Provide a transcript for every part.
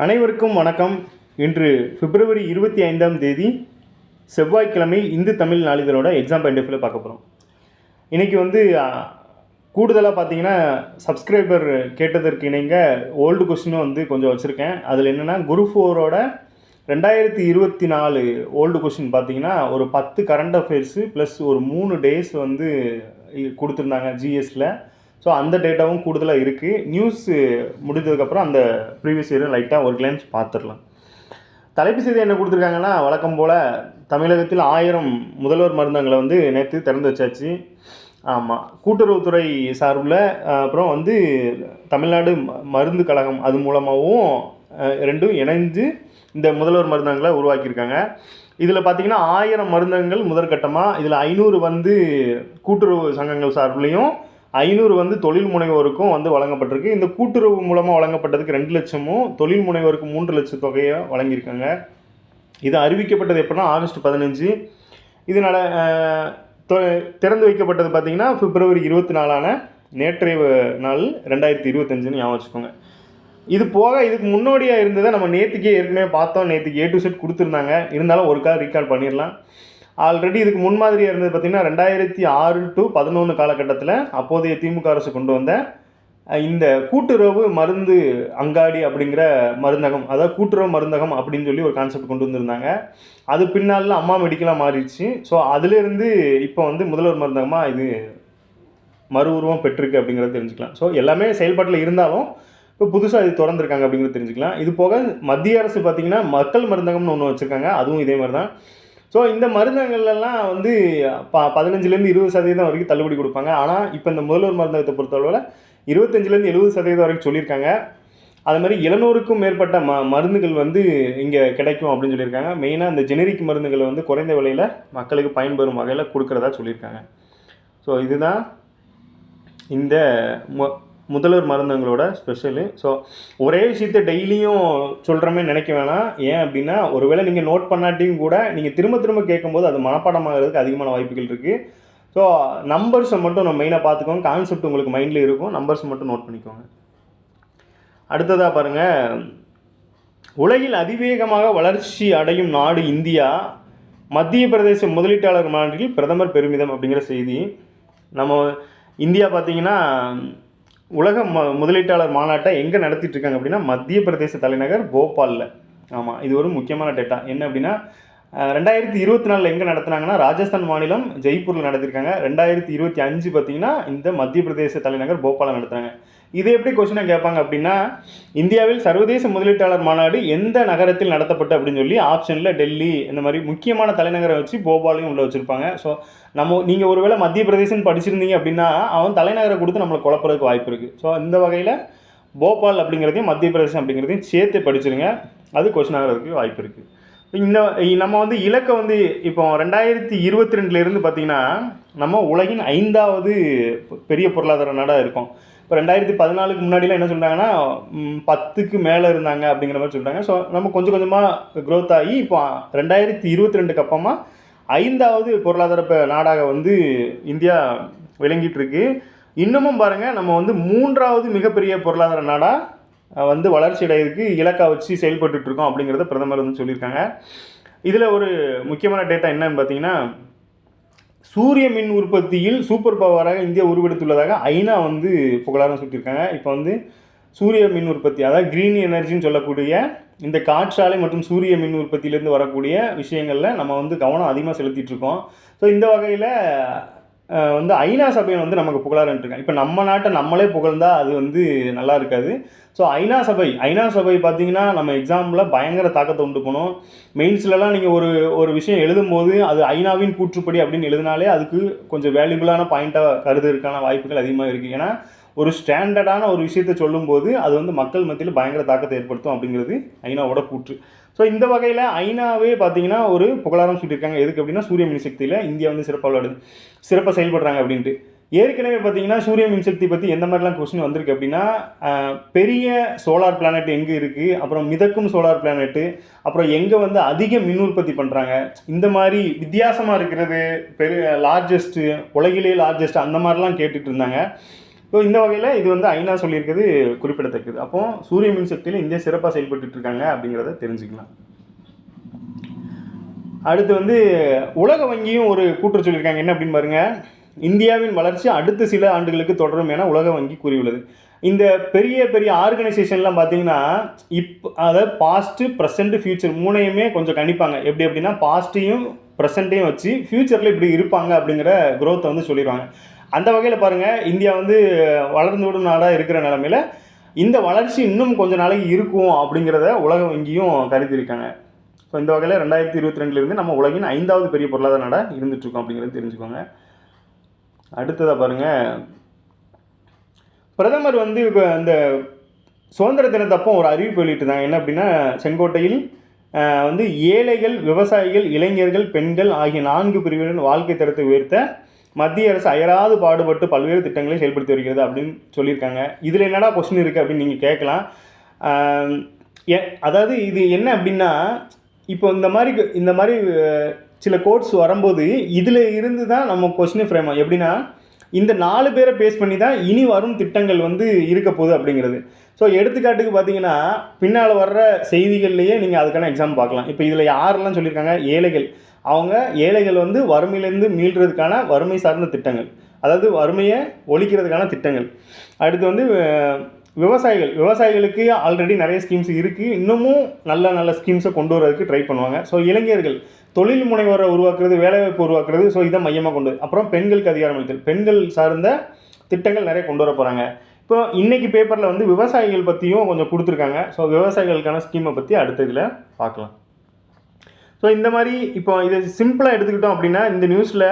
அனைவருக்கும் வணக்கம். இன்று பிப்ரவரி 25ஆம் தேதி செவ்வாய்க்கிழமை இந்து தமிழ் நாளிதழோட எக்ஸாம் பாயிண்ட் ஆஃப் வியூவில் பார்க்க போகிறோம். இன்றைக்கி கூடுதலாக பார்த்தீங்கன்னா சப்ஸ்கிரைபர் கேட்டதற்கு இணைங்க ஓல்டு கொஸ்டினும் கொஞ்சம் வச்சுருக்கேன். அதில் என்னென்னா குரூப் 4ஓட 2024 ஓல்டு கொஸ்டின் பார்த்தீங்கன்னா ஒரு 10 கரண்ட் அஃபேர்ஸு ப்ளஸ் ஒரு 3 டேஸ் கொடுத்துருந்தாங்க ஜிஎஸில். ஸோ அந்த டேட்டாவும் கூடுதலாக இருக்குது. நியூஸ் முடிஞ்சதுக்கப்புறம் அந்த ப்ரீவியஸ் இயரும் லைட்டாக ஒரு கிளான்ஸ் பார்த்துடலாம். தலைப்பு செய்தி என்ன கொடுத்துருக்காங்கன்னா, வழக்கம் போல் தமிழகத்தில் 1000 முதல்வர் மருந்தகங்களை நேற்று திறந்து வச்சாச்சு. ஆமாம், கூட்டுறவுத்துறை சார்பில் அப்புறம் தமிழ்நாடு மருந்து கழகம் அது மூலமாகவும் ரெண்டும் இணைந்து இந்த முதல்வர் மருந்தகங்களை உருவாக்கியிருக்காங்க. இதில் பார்த்திங்கன்னா 1000 மருந்தகங்கள் முதற்கட்டமாக, இதில் 500 கூட்டுறவு சங்கங்கள் சார்பிலையும் 500 தொழில் முனைவோருக்கும் வழங்கப்பட்டிருக்கு. இந்த கூட்டுறவு மூலமாக வழங்கப்பட்டதுக்கு 2 லட்சமும் தொழில் முனைவோருக்கு 3 லட்சம் தொகையை வழங்கியிருக்காங்க. இது அறிவிக்கப்பட்டது எப்படின்னா ஆகஸ்ட் 15. இது திறந்து வைக்கப்பட்டது பார்த்திங்கன்னா பிப்ரவரி 24 நேற்றைய நாள் 2025 ஞாபகம் வச்சுக்கோங்க. இது போக இதுக்கு முன்னோடியாக இருந்ததை நம்ம நேற்றுக்கே ஏற்கனவே பார்த்தோம். நேற்றுக்கு A to Z கொடுத்துருந்தாங்க. இருந்தாலும் ஒரு ரீகால் பண்ணிடலாம். ஆல்ரெடி இதுக்கு முன்மாதிரியாக இருந்தது பார்த்திங்கன்னா 2006 to 2011 காலகட்டத்தில் அப்போதைய திமுக அரசு கொண்டு வந்த இந்த கூட்டுறவு மருந்து அங்காடி அப்படிங்கிற மருந்தகம், அதாவது கூட்டுறவு மருந்தகம் அப்படின்னு சொல்லி ஒரு கான்செப்ட் கொண்டு வந்திருந்தாங்க. அது பின்னால் அம்மா மெடிக்கலாக மாறிடுச்சு. ஸோ அதிலிருந்து இப்போ முதல்வர் மருந்தகமாக இது மறு உருவம் பெற்றிருக்கு அப்படிங்கிறத தெரிஞ்சுக்கலாம். ஸோ எல்லாமே செயல்பாட்டில் இருந்தாலும் இப்போ புதுசாக இது திறந்துருக்காங்க அப்படிங்கிறது தெரிஞ்சுக்கலாம். இது போக மத்திய அரசு பார்த்திங்கன்னா மக்கள் மருந்தகம்னு ஒன்று வச்சுருக்காங்க. அதுவும் இதே மாதிரி தான். ஸோ இந்த மருந்தகங்கள்லாம் 15% 20% வரைக்கும் தள்ளுபடி கொடுப்பாங்க. ஆனால் இப்போ இந்த முதல்வர் மருந்தகத்தை பொறுத்தளவில் 25% 70% வரைக்கும் சொல்லியிருக்காங்க. அது மாதிரி 700க்கும் மேற்பட்ட மருந்துகள் இங்கே கிடைக்கும் அப்படின்னு சொல்லியிருக்காங்க. மெயினாக இந்த ஜெனரிக் மருந்துகளை குறைந்த விலையில் மக்களுக்கு பயன்பெறும் வகையில் கொடுக்குறதா சொல்லியிருக்காங்க. ஸோ இதுதான் இந்த முதல்வர் மருந்தகங்களோட ஸ்பெஷலு. ஸோ ஒரே விஷயத்தை டெய்லியும் சொல்கிறமே நினைக்க வேணாம். ஏன் அப்படின்னா, ஒருவேளை நீங்கள் நோட் பண்ணாட்டியும் கூட நீங்கள் திரும்ப திரும்ப கேட்கும்போது அது மனப்பாடமாகிறதுக்கு அதிகமான வாய்ப்புகள் இருக்குது. ஸோ நம்பர்ஸை மட்டும் நம்ம மெயினாக பார்த்துக்கோங்க. கான்செப்ட் உங்களுக்கு மைண்டில் இருக்கும். நம்பர்ஸ் மட்டும் நோட் பண்ணிக்கோங்க. அடுத்ததாக பாருங்கள், உலகில் அதிவேகமாக வளர்ச்சி அடையும் நாடு இந்தியா, மத்திய பிரதேச முதலீட்டாளர் மாநாட்டில் பிரதமர் பெருமிதம் அப்படிங்கிற செய்தி. நம்ம இந்தியா பார்த்திங்கன்னா உலக முதலீட்டாளர் மாநாட்டை எங்கே நடத்திட்டு இருக்காங்க அப்படின்னா மத்திய பிரதேச தலைநகர் போபாலில். ஆமாம், இது ஒரு முக்கியமான டேட்டா. என்ன அப்படின்னா 2024 எங்கே நடத்துனாங்கன்னா ராஜஸ்தான் மாநிலம் ஜெய்ப்பூரில் நடத்திருக்காங்க. 2025 பார்த்திங்கன்னா இந்த மத்திய பிரதேச தலைநகர் போபாலில் நடத்துகிறாங்க. இது எப்படி கொஸ்டினாக கேட்பாங்க அப்படின்னா, இந்தியாவில் சர்வதேச முதலீட்டாளர் மாநாடு எந்த நகரத்தில் நடத்தப்பட்டு அப்படின்னு சொல்லி ஆப்ஷனில் டெல்லி இந்த மாதிரி முக்கியமான தலைநகரை வச்சு போபாலையும் உள்ள வச்சுருப்பாங்க. ஸோ நீங்கள் ஒருவேளை மத்திய பிரதேசம் படிச்சிருந்தீங்க அப்படின்னா அவன் தலைநகரை கொடுத்து நம்மளை குழப்பறதுக்கு வாய்ப்பு இருக்குது. ஸோ இந்த வகையில் போபால் அப்படிங்கிறதையும் மத்திய பிரதேசம் அப்படிங்கிறதையும் சேர்த்து படிச்சிருங்க. அது கொஸ்டின் ஆகிறதுக்கு வாய்ப்பு இருக்குது. இந்த நம்ம இலக்கை இப்போ 2022 பார்த்திங்கன்னா நம்ம உலகின் 5வது பெரிய பொருளாதார நாடாக இருக்கோம். இப்போ 2014க்கு முன்னாடிலாம் என்ன சொல்கிறாங்கன்னா 10க்கு மேலே இருந்தாங்க அப்படிங்கிற மாதிரி சொல்கிறாங்க. ஸோ நம்ம கொஞ்சம் கொஞ்சமாக க்ரோத் ஆகி இப்போ 2022க்கு அப்புறமா 5வது பொருளாதார நாடாக இந்தியா விளங்கிட்டு இருக்கு. இன்னமும் பாருங்கள், நம்ம 3வது மிகப்பெரிய பொருளாதார நாடாக வளர்ச்சி அடையிறதுக்கு இலக்காக வச்சு செயல்பட்டுருக்கோம் அப்படிங்கிறத பிரதமர் சொல்லியிருக்காங்க. இதில் ஒரு முக்கியமான டேட்டா என்னன்னு பார்த்தீங்கன்னா, சூரிய மின் உற்பத்தியில் சூப்பர் பவராக இந்தியா உருவெடுத்துள்ளதாக ஐநா புகழாரம் சுட்டியிருக்காங்க. இப்போ சூரிய மின் உற்பத்தி, அதாவது க்ரீன் எனர்ஜின்னு சொல்லக்கூடிய இந்த காற்றாலை மற்றும் சூரிய மின் உற்பத்தியிலேருந்து வரக்கூடிய விஷயங்களில் நம்ம கவனம் அதிகமாக செலுத்திட்டுருக்கோம். ஸோ இந்த வகையில் ஐநா சபையை நமக்கு புகழாரன்ட்ருக்காங்க. இப்போ நம்ம நாட்டை நம்மளே புகழ்ந்தால் அது நல்லா இருக்காது. ஸோ ஐநா சபை பார்த்திங்கன்னா நம்ம எக்ஸாம்பிளில் பயங்கர தாக்கத்தை உண்டு பண்ணும். மெயின்ஸ்லலாம் நீங்கள் ஒரு விஷயம் எழுதும்போது அது ஐநாவின் கூற்றுப்படி அப்படின்னு எழுதினாலே அதுக்கு கொஞ்சம் வேல்யூபிளான பாயிண்ட்டாக கருதுறதுக்கான வாய்ப்புகள் அதிகமாக இருக்குது. ஏன்னா ஒரு ஸ்டாண்டர்டான ஒரு விஷயத்தை சொல்லும்போது அது மக்கள் மத்தியில் பயங்கர தாக்கத்தை ஏற்படுத்தும் அப்படிங்கிறது ஐநாவோட கூற்று. ஸோ இந்த வகையில் ஐநாவே பார்த்திங்கன்னா ஒரு புகழாரம் சொல்லியிருக்காங்க. எதுக்கு அப்படின்னா சூரிய மின்சக்தியில் இந்தியா சிறப்பாக செயல்படுறாங்க அப்படின்ட்டு. ஏற்கனவே பார்த்திங்கன்னா சூரிய மின்சக்தி பற்றி எந்த மாதிரிலாம் கொஸ்டின் வந்திருக்கு அப்படின்னா, பெரிய சோலார் பிளானட் எங்கே இருக்குது, அப்புறம் மிதக்கும் சோலார் பிளானட்டு, அப்புறம் எங்கே அதிக மின் உற்பத்தி பண்ணுறாங்க, இந்த மாதிரி வித்தியாசமாக இருக்கிறது லார்ஜஸ்ட்டு, உலகிலே லார்ஜஸ்ட் அந்த மாதிரிலாம் கேட்டுட்டு இருந்தாங்க. ஸோ இந்த வகையில் இது வந்து ஐநா சொல்லியிருக்கிறது குறிப்பிடத்தக்கது. அப்போ சூரிய மின்சக்தியில் இந்தியா சிறப்பாக செயல்பட்டு இருக்காங்க அப்படிங்கிறத தெரிஞ்சுக்கலாம். அடுத்து வந்து உலக வங்கியும் ஒரு கூற்று சொல்லியிருக்காங்க. என்ன அப்படின்னு பாருங்கள், இந்தியாவின் வளர்ச்சி அடுத்த சில ஆண்டுகளுக்கு தொடரும் என உலக வங்கி கூறியுள்ளது. இந்த பெரிய பெரிய ஆர்கனைசேஷன்லாம் பார்த்தீங்கன்னா அதாவது பாஸ்ட்டு ப்ரெசண்ட்டு ஃப்யூச்சர் மூணையுமே கொஞ்சம் கணிப்பாங்க. எப்படி அப்படின்னா பாஸ்ட்டையும் ப்ரெசண்ட்டையும் வச்சு ஃப்யூச்சரில் இப்படி இருப்பாங்க அப்படிங்கிற க்ரோத்தை வந்து சொல்லிடுவாங்க. அந்த வகையில் பாருங்கள், இந்தியா வந்து வளர்ந்து விடும் நாடாக இருக்கிற நிலமையில் இந்த வளர்ச்சி இன்னும் கொஞ்சம் நாளைக்கு இருக்கும் அப்படிங்கிறத உலக வங்கியும் கருதியிருக்காங்க. ஸோ இந்த வகையில் 2022 நம்ம உலகின் 5வது பெரிய பொருளாதார நாடாக இருந்துகிட்ருக்கோம் அப்படிங்கிறது தெரிஞ்சுக்கோங்க. அடுத்ததாக பாருங்கள், பிரதமர் வந்து இப்போ இந்த சுதந்திர தினத்தப்போ ஒரு அறிவிப்பு வெளியிட்டிருந்தாங்க. என்ன அப்படின்னா, செங்கோட்டையில் வந்து ஏழைகள், விவசாயிகள், இளைஞர்கள், பெண்கள் ஆகிய 4 பிரிவினரின் வாழ்க்கை தரத்தை உயர்த்த மத்திய அரசு அயராது பாடுபட்டு பல்வேறு திட்டங்களை செயல்படுத்தி வருகிறது அப்படின்னு சொல்லியிருக்காங்க. இதில் என்னடா கொஸ்டின் இருக்குது அப்படின்னு நீங்கள் கேட்கலாம். அதாவது இது என்ன அப்படின்னா, இப்போ இந்த மாதிரி சில கோட்ஸ் வரும்போது இதில் இருந்து தான் நம்ம கொஸ்டின் ஃப்ரேம் எப்படின்னா, இந்த 4 பேரை பேஸ் பண்ணி தான் இனி வரும் திட்டங்கள் வந்து இருக்க போகுது அப்படிங்கிறது. ஸோ எடுத்துக்காட்டுக்கு பார்த்தீங்கன்னா, பின்னால் வர்ற செய்திகள்லேயே நீங்கள் அதுக்கான எக்ஸாம் பார்க்கலாம். இப்போ இதில் யாரெல்லாம் சொல்லியிருக்காங்க, ஏழைகள் வந்து வறுமையிலேருந்து மீள்றதுக்கான வறுமை சார்ந்த திட்டங்கள், அதாவது வறுமையை ஒழிக்கிறதுக்கான திட்டங்கள். அடுத்து வந்து விவசாயிகளுக்கு ஆல்ரெடி நிறைய ஸ்கீம்ஸ் இருக்குது, இன்னமும் நல்ல ஸ்கீம்ஸை கொண்டு வரதுக்கு ட்ரை பண்ணுவாங்க. ஸோ இளைஞர்கள் தொழில் முனைவரை உருவாக்குறது, வேலைவாய்ப்பு உருவாக்குறது, ஸோ இதை மையமாக கொண்டு. அப்புறம் பெண்களுக்கு அதிகாரம் அளித்தல், பெண்கள் சார்ந்த திட்டங்கள் நிறைய கொண்டு வர போகிறாங்க. இப்போ இன்றைக்கி பேப்பரில் வந்து விவசாயிகள் பற்றியும் கொஞ்சம் கொடுத்துருக்காங்க. ஸோ விவசாயிகளுக்கான ஸ்கீமை பற்றி அடுத்த இதில் பார்க்கலாம். ஸோ இந்த மாதிரி இப்போ இதை சிம்பிளாக எடுத்துக்கிட்டோம் அப்படின்னா, இந்த நியூஸில்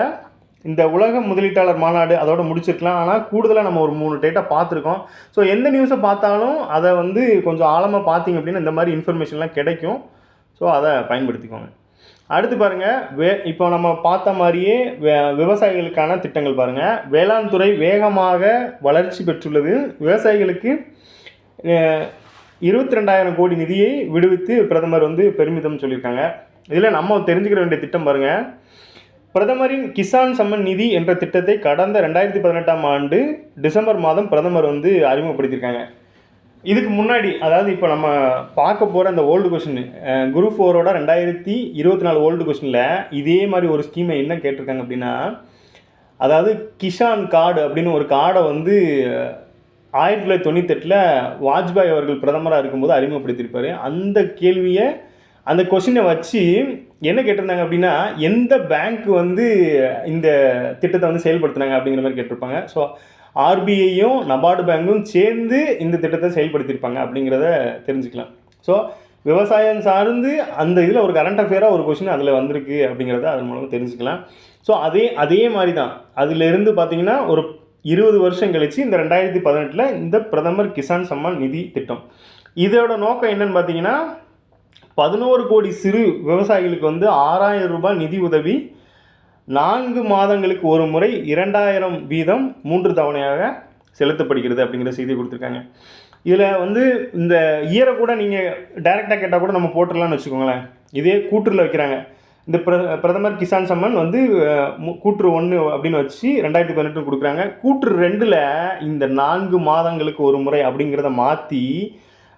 இந்த உலக முதலீட்டாளர் மாநாடு அதோட முடிச்சிருக்கலாம். ஆனால் கூடுதலாக நம்ம ஒரு 3 டேட்டா பார்த்துருக்கோம். ஸோ எந்த நியூஸை பார்த்தாலும் அதை வந்து கொஞ்சம் ஆழமாக பார்த்தீங்க அப்படின்னா இந்த மாதிரி இன்ஃபர்மேஷன்லாம் கிடைக்கும். ஸோ அதை பயன்படுத்திக்கோங்க. அடுத்து பாருங்கள், இப்போ நம்ம பார்த்த மாதிரியே விவசாயிகளுக்கான திட்டங்கள் பாருங்கள். வேளாண் துறை வேகமாக வளர்ச்சி பெற்றுள்ளது. விவசாயிகளுக்கு 22,000 கோடி நிதியை விடுவித்து பிரதமர் வந்து பெருமிதம் சொல்லியிருக்காங்க. இதில் நம்ம தெரிஞ்சுக்கிற வேண்டிய திட்டம் பாருங்கள், பிரதமரின் கிசான் சம்மன் நிதி என்ற திட்டத்தை கடந்த 2018ஆம் ஆண்டு டிசம்பர் மாதம் பிரதமர் வந்து அறிமுகப்படுத்தியிருக்காங்க. இதுக்கு முன்னாடி, அதாவது இப்போ நம்ம பார்க்க போகிற அந்த ஓல்டு கொஷின் குரூப் 4ஓட 2024 ஓல்டு கொஷினில் இதே மாதிரி ஒரு ஸ்கீமை என்ன கேட்டிருக்காங்க அப்படின்னா, அதாவது கிசான் கார்டு அப்படின்னு ஒரு கார்டை வந்து 1998 வாஜ்பாய் அவர்கள் பிரதமராக இருக்கும்போது அறிமுகப்படுத்தியிருப்பார். அந்த கொஷினை வச்சு என்ன கேட்டிருந்தாங்க அப்படின்னா, எந்த பேங்க் வந்து இந்த திட்டத்தை வந்து செயல்படுத்தினாங்க அப்படிங்கிற மாதிரி கேட்டிருப்பாங்க. ஸோ ஆர்பிஐயும் நபார்டு பேங்க்கும் சேர்ந்து இந்த திட்டத்தை செயல்படுத்தியிருப்பாங்க அப்படிங்கிறத தெரிஞ்சுக்கலாம். ஸோ விவசாயம் சார்ந்து அந்த இதில் ஒரு கரண்ட் அஃபேராக ஒரு கொஷின் அதில் வந்திருக்கு அப்படிங்கிறத அதன் மூலமாக தெரிஞ்சுக்கலாம். ஸோ அதே மாதிரி தான் அதிலிருந்து பார்த்திங்கன்னா ஒரு 20 வருஷம் கழித்து இந்த 2018 இந்த பிரதமர் கிசான் சம்மான் நிதி திட்டம், இதோட நோக்கம் என்னன்னு பார்த்தீங்கன்னா, 11 கோடி சிறு விவசாயிகளுக்கு வந்து 6,000 ரூபாய் நிதி உதவி 4 மாதங்களுக்கு ஒரு முறை 2,000 வீதம் 3 தவணையாக செலுத்தப்படுகிறது அப்படிங்கிற செய்தி கொடுத்துருக்காங்க. இதில் வந்து இந்த இயரை கூட நீங்கள் டைரெக்டாக கேட்டால் கூட நம்ம போட்டுடலான்னு வச்சுக்கோங்களேன். இதே கூற்றுல வைக்கிறாங்க. இந்த பிரதமர் கிசான் சம்மன் வந்து கூற்று 1 அப்படின்னு வச்சு 2018 கொடுக்குறாங்க. கூற்று 2ல் இந்த 4 மாதங்களுக்கு ஒரு முறை அப்படிங்கிறத மாற்றி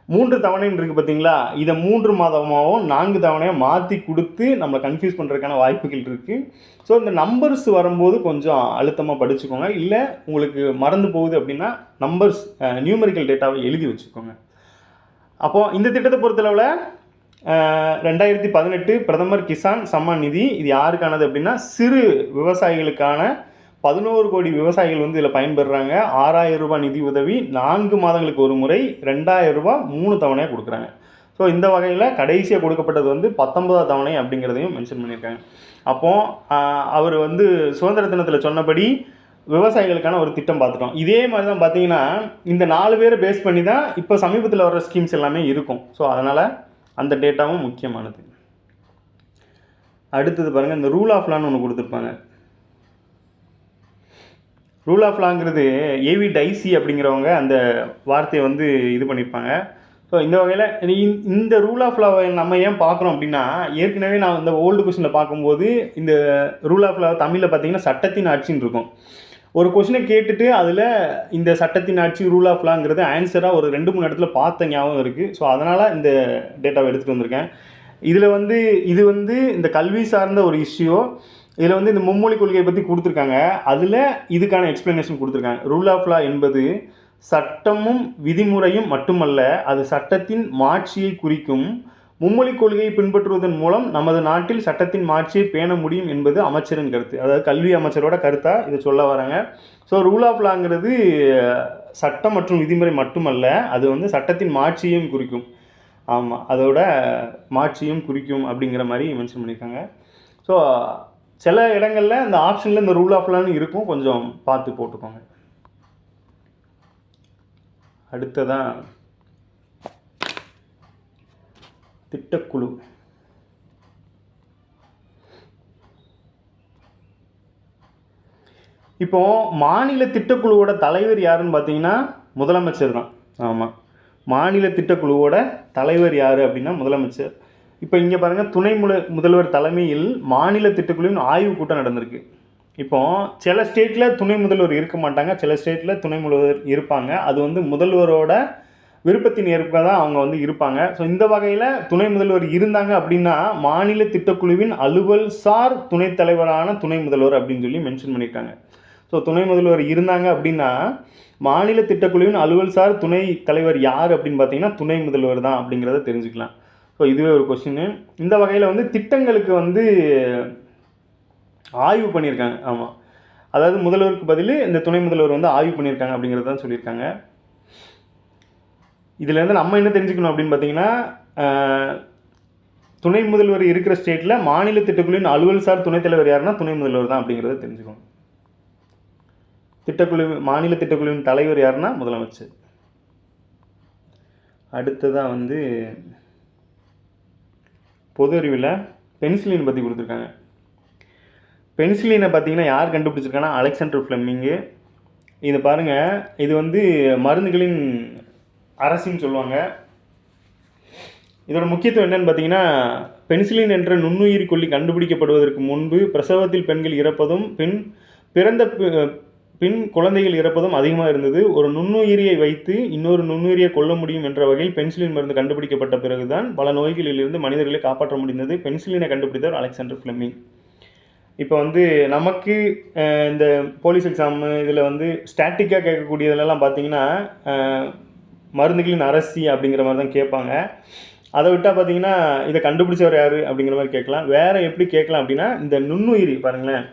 3 தவணைன்னு இருக்குது பார்த்தீங்களா, இதை 3 மாதமாகவும் 4 தவணையாக மாற்றி கொடுத்து நம்மளை கன்ஃபியூஸ் பண்ணுறதுக்கான வாய்ப்புகள் இருக்குது. ஸோ இந்த நம்பர்ஸ் வரும்போது கொஞ்சம் அழுத்தமாக படிச்சுக்கோங்க. இல்லை உங்களுக்கு மறந்து போகுது அப்படின்னா நம்பர்ஸ் நியூமெரிக்கல் டேட்டாவை எழுதி வச்சுக்கோங்க. அப்போது இந்த திட்டத்தை பொறுத்தளவில் 2018 பிரதமர் கிசான் சம்மான் நிதி இது யாருக்கானது அப்படின்னா, சிறு விவசாயிகளுக்கான 11 கோடி விவசாயிகள் வந்து இதில் பயன்பெறுறாங்க. 6,000 ரூபாய் நிதி உதவி 4 மாதங்களுக்கு ஒரு முறை 2,000 ரூபாய் 3 தவணையாக கொடுக்குறாங்க. ஸோ இந்த வகையில் கடைசியாக கொடுக்கப்பட்டது வந்து 19ஆம் தவணை அப்படிங்கிறதையும் மென்ஷன் பண்ணியிருக்காங்க. அப்போது அவர் வந்து சுதந்திர தினத்தில் சொன்னபடி விவசாயிகளுக்கான ஒரு திட்டம் பார்த்துட்டோம். இதே மாதிரி தான் பார்த்தீங்கன்னா இந்த 4 பேரை பேஸ் பண்ணி தான் இப்போ சமீபத்தில் வர்ற ஸ்கீம்ஸ் எல்லாமே இருக்கும். ஸோ அதனால் அந்த டேட்டாவும் முக்கியமானது. அடுத்தது பாருங்கள், இந்த ரூல் ஆஃப் லான்னு ஒன்று கொடுத்துருப்பாங்க. ரூல் ஆஃப் லாங்கிறது ஏவி டைசி அப்படிங்கிறவங்க அந்த வார்த்தையை வந்து இது பண்ணியிருப்பாங்க. ஸோ இந்த வகையில் இந்த ரூல் ஆஃப் லாவை நம்ம ஏன் பார்க்குறோம் அப்படின்னா, ஏற்கனவே நான் இந்த ஓல்டு கொஸ்டினில் பார்க்கும்போது இந்த ரூல் ஆஃப் லா தமிழில் பார்த்தீங்கன்னா சட்டத்தின் ஆட்சின்னு இருக்கும். ஒரு கொஷினை கேட்டுட்டு அதில் இந்த சட்டத்தின் ஆட்சி ரூல் ஆஃப் லாங்கிறது ஆன்சராக ஒரு 2-3 இடத்துல பார்த்த ஞாபகம் இருக்குது. ஸோ அதனால் இந்த டேட்டாவை எடுத்துகிட்டு வந்திருக்கேன். இதில் வந்து இது வந்து இந்த கல்வி சார்ந்த ஒரு இஷ்யூ. இதில் வந்து இந்த மும்மொழி கொள்கையை பற்றி கொடுத்துருக்காங்க. அதில் இதுக்கான எக்ஸ்ப்ளனேஷன் கொடுத்துருக்காங்க. ரூல் ஆஃப் லா என்பது சட்டமும் விதிமுறையும் மட்டுமல்ல, அது சட்டத்தின் மாட்சியை குறிக்கும். மும்மொழி கொள்கையை பின்பற்றுவதன் மூலம் நமது நாட்டில் சட்டத்தின் மாட்சியை பேண முடியும் என்பது அமைச்சரின் கருத்து. அதாவது கல்வி அமைச்சரோட கருத்தாக இதை சொல்ல வராங்க. ஸோ ரூல் ஆஃப் லாங்கிறது சட்டம் மற்றும் விதிமுறை மட்டுமல்ல, அது வந்து சட்டத்தின் மாட்சியையும் குறிக்கும். ஆமாம், அதோட மாட்சியும் குறிக்கும் அப்படிங்கிற மாதிரி மென்ஷன் பண்ணியிருக்காங்க. ஸோ சில இடங்களில் இந்த ஆப்ஷனில் இந்த ரூல் ஆஃப் லான்னு இருக்கும், கொஞ்சம் பார்த்து போட்டுக்கோங்க. அடுத்ததான் திட்டக்குழு. இப்போ மாநில திட்டக்குழுவோட தலைவர் யாருன்னு பார்த்தீங்கன்னா முதலமைச்சர் தான். ஆமாம், மாநில திட்டக்குழுவோட தலைவர் யார் அப்படின்னா முதலமைச்சர். இப்போ இங்கே பாருங்கள், துணை முதல்வர் தலைமையில் மாநில திட்டக்குழுவின் ஆய்வு கூட்டம் நடந்திருக்கு. இப்போ சில ஸ்டேட்டில் துணை முதல்வர் இருக்க மாட்டாங்க, சில ஸ்டேட்டில் துணை முதல்வர் இருப்பாங்க. அது வந்து முதல்வரோட விருப்பத்தின் ஏற்ப தான் அவங்க வந்து இருப்பாங்க. ஸோ இந்த வகையில் துணை முதல்வர் இருந்தாங்க அப்படின்னா மாநில திட்டக்குழுவின் அலுவல் சார் துணைத் தலைவரான துணை முதல்வர் அப்படின்னு சொல்லி மென்ஷன் பண்ணியிருக்காங்க. ஸோ துணை முதல்வர் இருந்தாங்க அப்படின்னா மாநில திட்டக்குழுவின் அலுவல் சார் துணை தலைவர் யார் அப்படின்னு பார்த்தீங்கன்னா துணை முதல்வர் தான் அப்படிங்கிறத தெரிஞ்சுக்கலாம். ஸோ இதுவே ஒரு கொஸ்டின். இந்த வகையில் வந்து திட்டங்களுக்கு வந்து ஆய்வு பண்ணியிருக்காங்க. ஆமாம், அதாவது முதல்வருக்கு பதில் இந்த துணை முதல்வர் வந்து ஆய்வு பண்ணியிருக்காங்க அப்படிங்கிறது தான் சொல்லியிருக்காங்க. இதுலேருந்து நம்ம என்ன தெரிஞ்சுக்கணும் அப்படின்னு பார்த்தீங்கன்னா, துணை முதல்வர் இருக்கிற ஸ்டேட்டில் மாநில திட்டக்குழுவின் அலுவல் சார் துணைத் தலைவர் யாருன்னா துணை முதல்வர் தான் அப்படிங்கிறத தெரிஞ்சுக்கணும். மாநில திட்டக்குழுவின் தலைவர் யாருன்னா முதலமைச்சர். அடுத்ததாக வந்து பொது அறிவில் பென்சிலின் பற்றி கொடுத்துருக்காங்க. பென்சிலினை பார்த்தீங்கன்னா யார் கண்டுபிடிச்சிருக்காங்கன்னா அலெக்சாண்டர் ஃப்ளெமிங்கு. இதை பாருங்கள், இது வந்து மருந்துகளின் அரசின்னு சொல்லுவாங்க. இதோட முக்கியத்துவம் என்னன்னு பார்த்தீங்கன்னா, பென்சிலின் என்ற நுண்ணுயிரி கொல்லி கண்டுபிடிக்கப்படுவதற்கு முன்பு பிரசவத்தில் பெண்கள் இறப்பதும் பிறந்த பின் குழந்தைகள் இறப்பதும் அதிகமாக இருந்தது. ஒரு நுண்ணுயிரியை வைத்து இன்னொரு நுண்ணுயிரியை கொல்ல முடியும் என்ற வகையில் பென்சிலின் மருந்து கண்டுபிடிக்கப்பட்ட பிறகுதான் பல நோய்களிலிருந்து மனிதர்களை காப்பாற்ற முடிந்தது. பென்சிலினை கண்டுபிடித்தவர் அலெக்சாண்டர் ஃப்ளெமிங். இப்போ வந்து நமக்கு இந்த போலீஸ் எக்ஸாமு இதில் வந்து ஸ்டாட்டிக்காக கேட்கக்கூடியதுலாம் பார்த்தீங்கன்னா மருந்துகளின் அரசி அப்படிங்கிற மாதிரி தான் கேட்பாங்க. அதை விட்டால் பார்த்தீங்கன்னா இதை கண்டுபிடிச்சவர் யார் அப்படிங்கிற மாதிரி கேட்கலாம். வேறு எப்படி கேட்கலாம் அப்படின்னா, இந்த நுண்ணுயிரி பாருங்களேன்,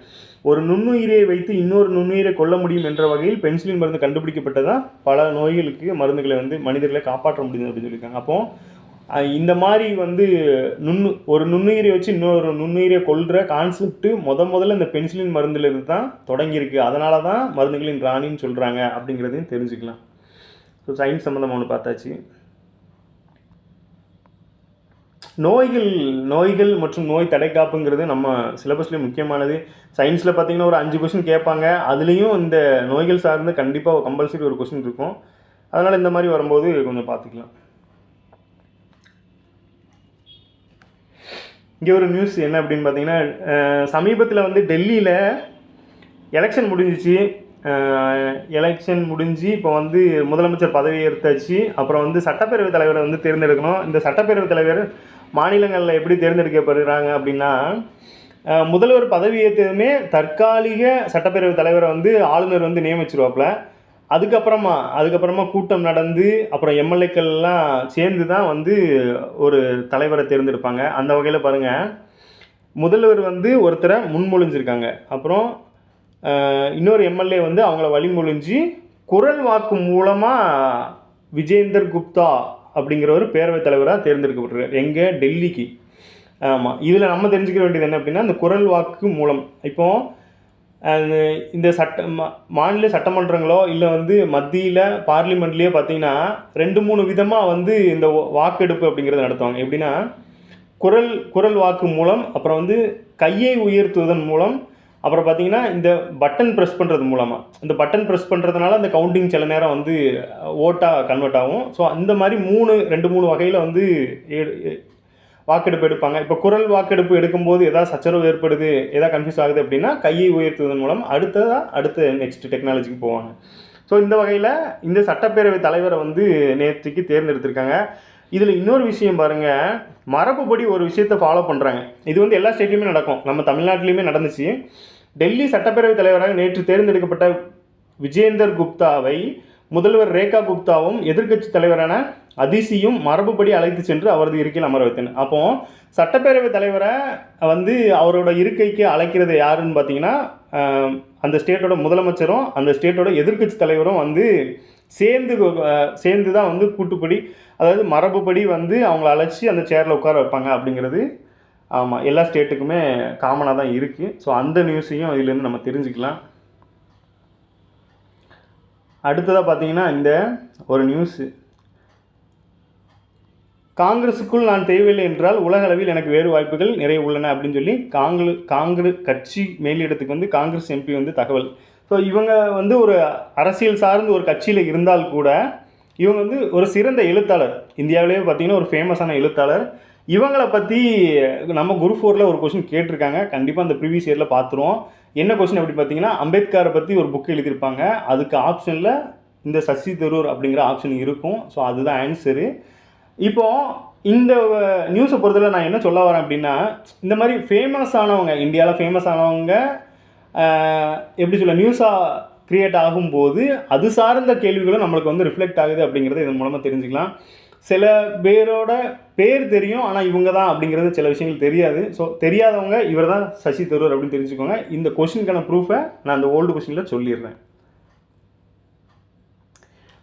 ஒரு நுண்ணுயிரியை வைத்து இன்னொரு நுண்ணுயிரை கொல்ல முடியும் என்ற வகையில் பென்சிலின் மருந்து கண்டுபிடிக்கப்பட்டதான் பல நோய்களுக்கு மருந்துகளை வந்து மனிதர்களை காப்பாற்ற முடியுது அப்படின்னு சொல்லியிருக்காங்க. அப்போது இந்த மாதிரி வந்து ஒரு நுண்ணுயிரை வச்சு இன்னொரு நுண்ணுயிரை கொல்கிற கான்செப்ட்டு முதல்ல இந்த பென்சிலின் மருந்துலேருந்து தான் தொடங்கியிருக்கு. அதனால தான் மருந்துகளின் ராணின்னு சொல்கிறாங்க அப்படிங்கிறதையும் தெரிஞ்சுக்கலாம். ஸோ சயின்ஸ் சம்மந்தமாக ஒன்று பார்த்தாச்சு. நோய்கள் மற்றும் நோய் தடைக்காப்புங்கிறது நம்ம சிலபஸ்லேயே முக்கியமானது. சயின்ஸில் பார்த்திங்கன்னா ஒரு 5 கொஸ்டின் கேட்பாங்க. அதுலேயும் இந்த நோய்கள் சார்ந்து கண்டிப்பாக கம்பல்சரி ஒரு கொஸ்டின் இருக்கும். அதனால் இந்த மாதிரி வரும்போது கொஞ்சம் பார்த்துக்கலாம். இங்கே ஒரு நியூஸ் என்ன அப்படின்னு பார்த்தீங்கன்னா, சமீபத்தில் வந்து டெல்லியில் எலெக்ஷன் முடிஞ்சு இப்போ வந்து முதலமைச்சர் பதவி ஏற்றாச்சு. அப்புறம் வந்து சட்டப்பேரவைத் தலைவரை வந்து தேர்ந்தெடுக்கணும். இந்த சட்டப்பேரவைத் தலைவர் மாநிலங்களில் எப்படி தேர்ந்தெடுக்கப்படுறாங்க அப்படின்னா, முதல்வர் பதவி ஏற்றதுமே தற்காலிக சட்டப்பேரவைத் தலைவரை வந்து ஆளுநர் வந்து நியமிச்சிருவாப்புல. அதுக்கப்புறமா கூட்டம் நடந்து அப்புறம் எம்எல்ஏக்கள்லாம் சேர்ந்து தான் வந்து ஒரு தலைவரை தேர்ந்தெடுப்பாங்க. அந்த வகையில் பாருங்கள், முதல்வர் வந்து ஒருத்தரை முன்மொழிஞ்சிருக்காங்க. அப்புறம் இன்னொரு எம்எல்ஏ வந்து அவங்கள வழிமொழிஞ்சு குரல் வாக்கு மூலமாக விஜேந்தர் குப்தா அப்படிங்கிற ஒரு பேரவைத் தலைவராக தேர்ந்தெடுக்கப்பட்டிருக்கார். எங்கே? டெல்லிக்கு. ஆமாம், இதில் நம்ம தெரிஞ்சுக்க வேண்டியது என்ன அப்படின்னா, இந்த குரல் வாக்கு மூலம் இப்போது இந்த மாநில சட்டமன்றங்களோ இல்லை வந்து மத்தியில் பார்லிமெண்ட்லேயே பார்த்தீங்கன்னா 2-3 விதமாக வந்து இந்த வாக்கெடுப்பு அப்படிங்கிறத நடத்துவாங்க. எப்படின்னா குரல் வாக்கு மூலம், அப்புறம் வந்து கையை உயர்த்துவதன் மூலம், அப்புறம் பார்த்தீங்கன்னா இந்த பட்டன் ப்ரெஸ் பண்ணுறது மூலமாக. இந்த பட்டன் ப்ரெஸ் பண்ணுறதுனால அந்த கவுண்டிங் சில நேரம் வந்து ஓட்டாக கன்வெர்ட் ஆகும். ஸோ அந்த மாதிரி 2-3 வகையில் வந்து வாக்கெடுப்பு எடுப்பாங்க. இப்போ குரல் வாக்கெடுப்பு எடுக்கும்போது ஏதாவது சச்சரவு ஏற்படுது, ஏதாவது கன்ஃபியூஸ் ஆகுது அப்படின்னா கையை உயர்த்துவதன் மூலம் அடுத்த நெக்ஸ்ட் டெக்னாலஜிக்கு போவாங்க. ஸோ இந்த வகையில் இந்த சட்டப்பேரவை தலைவரை வந்து நேற்றுக்கு தேர்ந்தெடுத்திருக்காங்க. இதில் இன்னொரு விஷயம் பாருங்கள், மரபுப்படி ஒரு விஷயத்தை ஃபாலோ பண்ணுறாங்க. இது வந்து எல்லா ஸ்டேட்லையுமே நடக்கும், நம்ம தமிழ்நாட்டிலையுமே நடந்துச்சு. டெல்லி சட்டப்பேரவை தலைவராக நேற்று தேர்ந்தெடுக்கப்பட்ட விஜேந்தர் குப்தாவை முதல்வர் ரேகா குப்தாவும் எதிர்க்கட்சி தலைவரான அதிசியும் மரபுப்படி அழைத்து சென்று அவரது இருக்கையில் அமர வைத்தனர். அப்போ சட்டப்பேரவை தலைவரை வந்து அவரோட இருக்கைக்கு அழைக்கிறது யாருன்னு பார்த்தீங்கன்னா அந்த ஸ்டேட்டோட முதலமைச்சரும் அந்த ஸ்டேட்டோட எதிர்க்கட்சி தலைவரும் வந்து சேர்ந்து தான் வந்து கூட்டுப்படி, அதாவது மரபுப்படி வந்து அவங்கள அழைச்சி அந்த சேரில் உட்கார வைப்பாங்க அப்படிங்கிறது. ஆமாம், எல்லா ஸ்டேட்டுக்குமே காமனாக தான் இருக்குது. ஸோ அந்த நியூஸையும் இதுலேருந்து நம்ம தெரிஞ்சுக்கலாம். அடுத்ததாக பார்த்தீங்கன்னா இந்த ஒரு நியூஸு, காங்கிரஸுக்குள் நான் தேவையில்லை என்றால் உலக அளவில் எனக்கு வேறு வாய்ப்புகள் நிறைய உள்ளன அப்படின்னு சொல்லி காங்கிரஸ் கட்சி மேலிடத்துக்கு வந்து காங்கிரஸ் எம்பி வந்து தகவல். ஸோ இவங்க வந்து ஒரு அரசியல் சார்ந்து ஒரு கட்சியில் இருந்தால் கூட இவங்க வந்து ஒரு சிறந்த எழுத்தாளர், இந்தியாவிலேயே பார்த்தீங்கன்னா ஒரு ஃபேமஸான எழுத்தாளர். இவங்களை பற்றி நம்ம குரூப் 4ல் ஒரு கொஸ்டின் கேட்டிருக்காங்க, கண்டிப்பாக அந்த ப்ரீவியஸ் இயரில் பார்த்துருவோம். என்ன கொஸ்டின் அப்படி பார்த்தீங்கன்னா, அம்பேத்கரை பற்றி ஒரு புக்கு எழுதியிருப்பாங்க, அதுக்கு ஆப்ஷனில் இந்த சசி தரூர் அப்படிங்கிற ஆப்ஷன் இருக்கும். ஸோ அதுதான் ஆன்சரு. இப்போது இந்த நியூஸை பொறுத்தவரை நான் என்ன சொல்ல வரேன் அப்படின்னா, இந்த மாதிரி ஃபேமஸ் ஆனவங்க, இந்தியாவில் ஃபேமஸ் ஆனவங்க எப்படி சொல்ல நியூஸாக க்ரியேட் ஆகும்போது அது சார்ந்த கேள்விகளும் நம்மளுக்கு வந்து ரிஃப்ளெக்ட் ஆகுது அப்படிங்கிறத இதன் மூலமாக தெரிஞ்சுக்கலாம். சில பேரோட பேர் தெரியும், ஆனால் இவங்க தான் அப்படிங்கிறது சில விஷயங்கள் தெரியாது. ஸோ தெரியாதவங்க இவர் தான் சசி தரூர் அப்படின்னு தெரிஞ்சுக்கோங்க. இந்த கொஷினுக்கான ப்ரூஃபை நான் அந்த ஓல்டு கொஷினில் சொல்லிடுறேன்.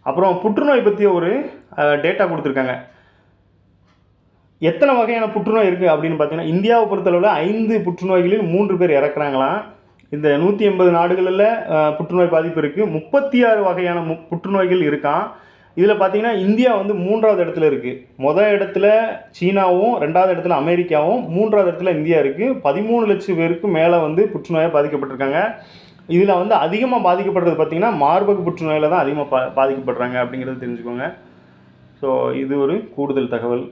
அப்புறம் புற்றுநோய் பற்றி ஒரு டேட்டா கொடுத்துருக்காங்க. எத்தனை வகையான புற்றுநோய் இருக்குது அப்படின்னு பார்த்தீங்கன்னா, இந்தியாவை பொறுத்தளவில் 5 புற்றுநோய்களில் 3 பேர் இறக்குறாங்களாம். இந்த 180 நாடுகளில் புற்றுநோய் பாதிப்பு இருக்குது. 36 வகையான புற்றுநோய்கள் இருக்கான். இதில் பார்த்தீங்கன்னா இந்தியா வந்து 3வது இடத்துல இருக்குது. முதல் இடத்துல சீனாவும், 2வது இடத்துல அமெரிக்காவும், 3வது இடத்துல இந்தியா இருக்குது. 13 லட்சம் பேருக்கு மேலே வந்து புற்றுநோயாக பாதிக்கப்பட்டிருக்காங்க. இதில் வந்து அதிகமாக பாதிக்கப்படுறது பார்த்திங்கன்னா மார்பக புற்றுநோயில் தான் அதிகமாக பாதிக்கப்படுறாங்க அப்படிங்கிறது தெரிஞ்சுக்கோங்க. ஸோ இது ஒரு கூடுதல் தகவல்.